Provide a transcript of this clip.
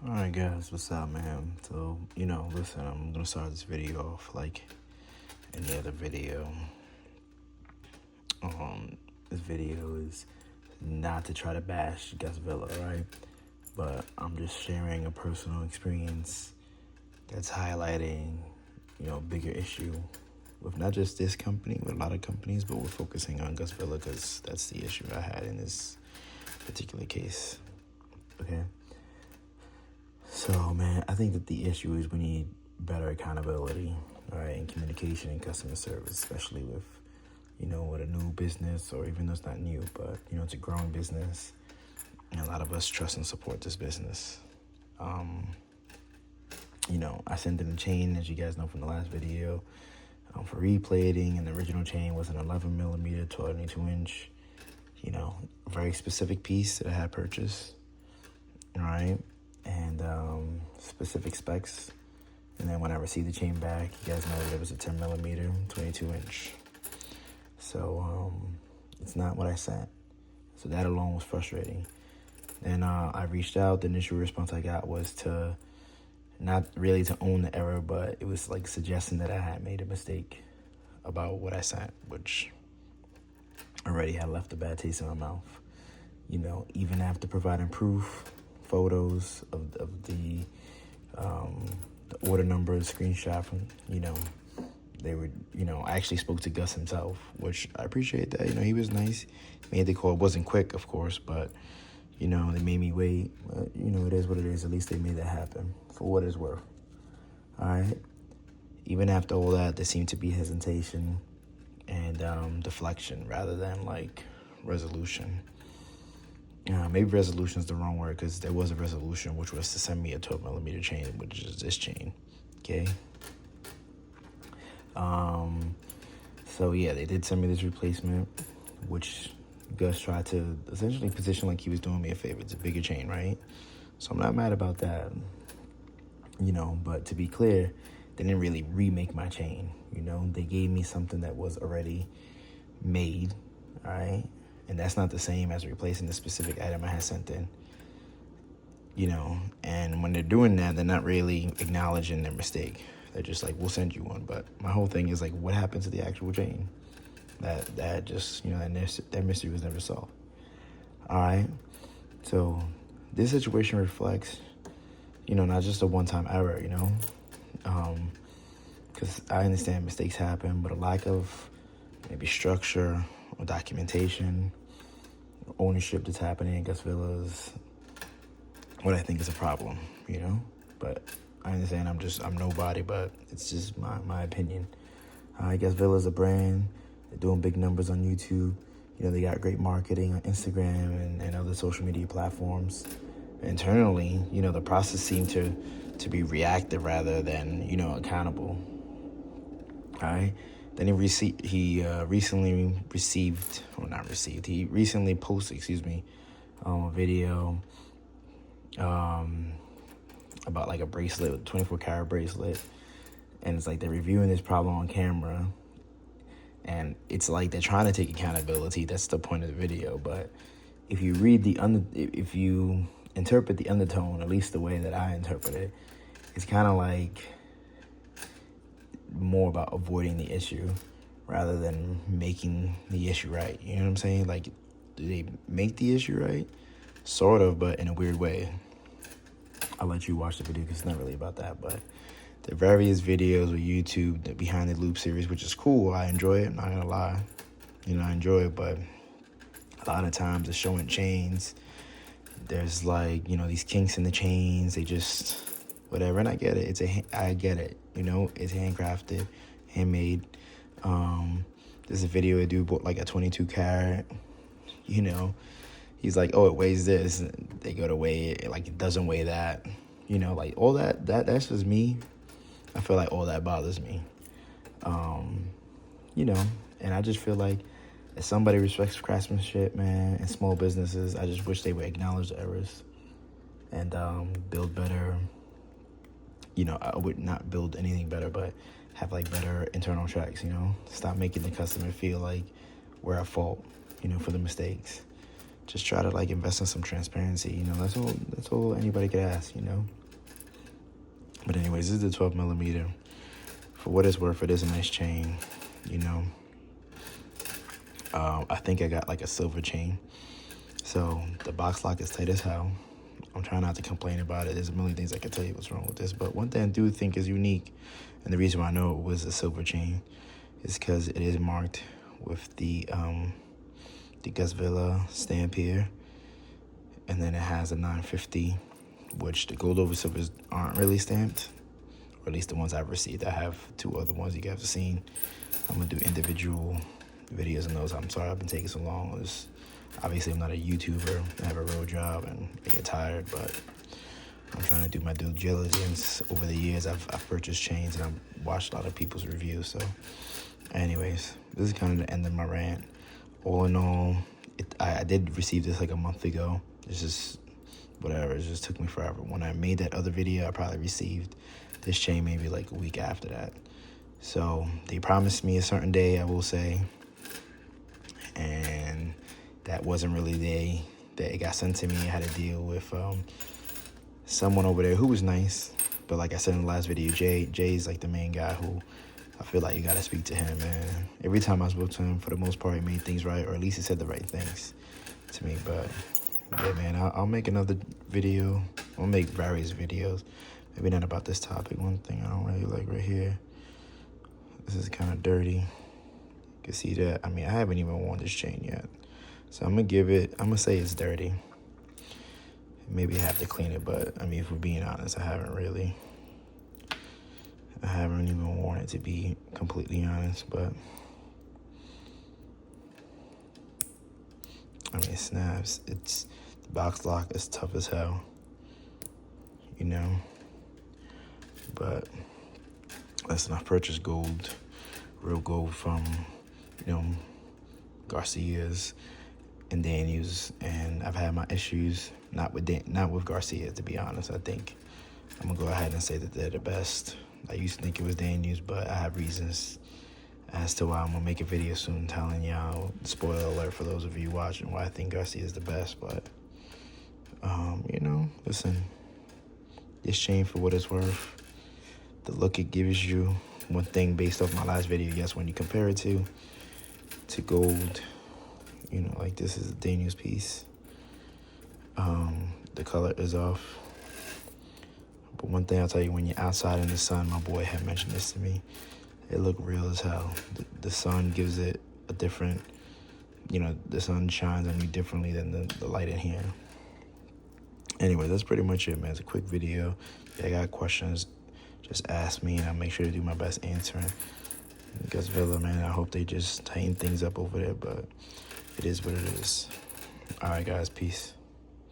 Alright guys, what's up, man? So, listen, I'm gonna start this video off like any other video. This video is not to try to bash Gus Villa, right? But I'm just sharing a personal experience that's highlighting, a bigger issue with not just this company, with a lot of companies, but we're focusing on Gus Villa because that's the issue I had in this particular case, okay? So, man, I think that the issue is we need better accountability, all right, and communication and customer service, especially with, with a new business, or even though it's not new, but, it's a growing business, and a lot of us trust and support this business. I sent in a chain, as you guys know from the last video, for replating, and the original chain was an 11 millimeter, 22-inch, very specific piece that I had purchased, all right? And specific specs. And then when I received the chain back, you guys know that it was a 10 millimeter, 22-inch. So it's not what I sent. So that alone was frustrating. Then I reached out. The initial response I got was to not really to own the error, but it was like suggesting that I had made a mistake about what I sent, which already had left a bad taste in my mouth. Even after providing proof, photos of the order number, screenshot from, they were, I actually spoke to Gus himself, which I appreciate that. He was nice. Made the call. It wasn't quick, of course, but, they made me wait. But, it is what it is. At least they made that happen for what it's worth. All right. Even after all that, there seemed to be hesitation and deflection rather than, like, resolution. Maybe resolution is the wrong word, because there was a resolution, which was to send me a 12 millimeter chain, which is this chain, okay? So yeah, they did send me this replacement, which Gus tried to essentially position like he was doing me a favor. It's a bigger chain, right? So I'm not mad about that, but to be clear, they didn't really remake my chain, They gave me something that was already made, all right? And that's not the same as replacing the specific item I had sent in, And when they're doing that, they're not really acknowledging their mistake. They're just like, we'll send you one. But my whole thing is like, what happened to the actual chain? That just, that mystery was never solved. All right. So this situation reflects, not just a one-time error, because I understand mistakes happen, but a lack of maybe structure or documentation, ownership that's happening in Gus Villa's, what I think is a problem, But I understand I'm nobody, but it's just my opinion. Gus Villa's a brand. They're doing big numbers on YouTube. They got great marketing on Instagram and other social media platforms. Internally, the process seemed to be reactive rather than, accountable. All right. Then he recently posted, a video about like a bracelet, a 24 karat bracelet. And it's like they're reviewing this problem on camera. And it's like they're trying to take accountability. That's the point of the video. But if you read if you interpret the undertone, at least the way that I interpret it, it's kind of like more about avoiding the issue rather than making the issue right. You know what I'm saying? Like, do they make the issue right? Sort of, but in a weird way. I'll let you watch the video because it's not really about that. But the various videos with YouTube, the Behind the Loop series, which is cool. I enjoy it. I'm not going to lie. I enjoy it. But a lot of times they're showing chains. There's like, these kinks in the chains. They just, whatever. And I get it. I get it. It's handcrafted, handmade. There's a video a dude bought like a 22 karat, He's like, oh, it weighs this. And they go to weigh it. Like, it doesn't weigh that. Like all that's just me. I feel like all that bothers me. And I just feel like if somebody respects craftsmanship, man, and small businesses, I just wish they would acknowledge the errors and build better. I would not build anything better, but have like better internal checks, Stop making the customer feel like we're at fault, for the mistakes. just try to like invest in some transparency. You know, that's all anybody could ask, you know. But anyways, this is the 12 millimeter. For what it's worth, it is a nice chain, you know. I think I got like a silver chain. So the box lock is tight as hell. I'm trying not to complain about it. There's a million things I can tell you what's wrong with this. But one thing I do think is unique, and the reason why I know it was a silver chain, is because it is marked with the Gus Villa stamp here. And then it has a 950, which the gold over silvers aren't really stamped. Or at least the ones I've received. I have 2 other ones you guys have seen. I'm going to do individual videos on those. I'm sorry I've been taking so long. Obviously, I'm not a YouTuber. I have a real job and I get tired, but I'm trying to do my due diligence. Over the years, I've purchased chains and I've watched a lot of people's reviews. So anyways, this is kind of the end of my rant. All in all, I did receive this like a month ago. It's just whatever. It just took me forever. When I made that other video, I probably received this chain maybe like a week after that. So they promised me a certain day, I will say, and that wasn't really the day that it got sent to me. I had to deal with someone over there who was nice, but like I said in the last video, Jay's like the main guy who I feel like you gotta speak to him, man. Every time I spoke to him, for the most part, he made things right, or at least he said the right things to me. But yeah, man, I'll make another video. I'll make various videos. Maybe not about this topic. One thing I don't really like right here. This is kind of dirty. You can see that. I mean, I haven't even worn this chain yet. So I'm going to say it's dirty. Maybe I have to clean it, but I mean, if we're being honest, I haven't even worn it, to be completely honest, but I mean, it snaps. The box lock is tough as hell, you know, but listen, I've purchased gold, real gold from, you know, Garcia's and Daniels, and I've had my issues, not with Garcia, to be honest. I think I'm gonna go ahead and say that they're the best. I used to think it was Daniels, but I have reasons as to why. I'm gonna make a video soon telling y'all, spoiler alert for those of you watching, why I think Garcia is the best. But you know, listen, this chain, for what it's worth, the look it gives you, one thing based off my last video, yes, when you compare it to gold, you know, like this is a Daniels piece. The color is off. But one thing I'll tell you, when you're outside in the sun, my boy had mentioned this to me, it looked real as hell. The sun gives it a different, you know, the sun shines on you differently than the light in here. Anyway, that's pretty much it, man. It's a quick video. If you got questions, just ask me, and I'll make sure to do my best answering. Gus Villa, man, I hope they just tighten things up over there, but it is what it is. All right, guys, peace.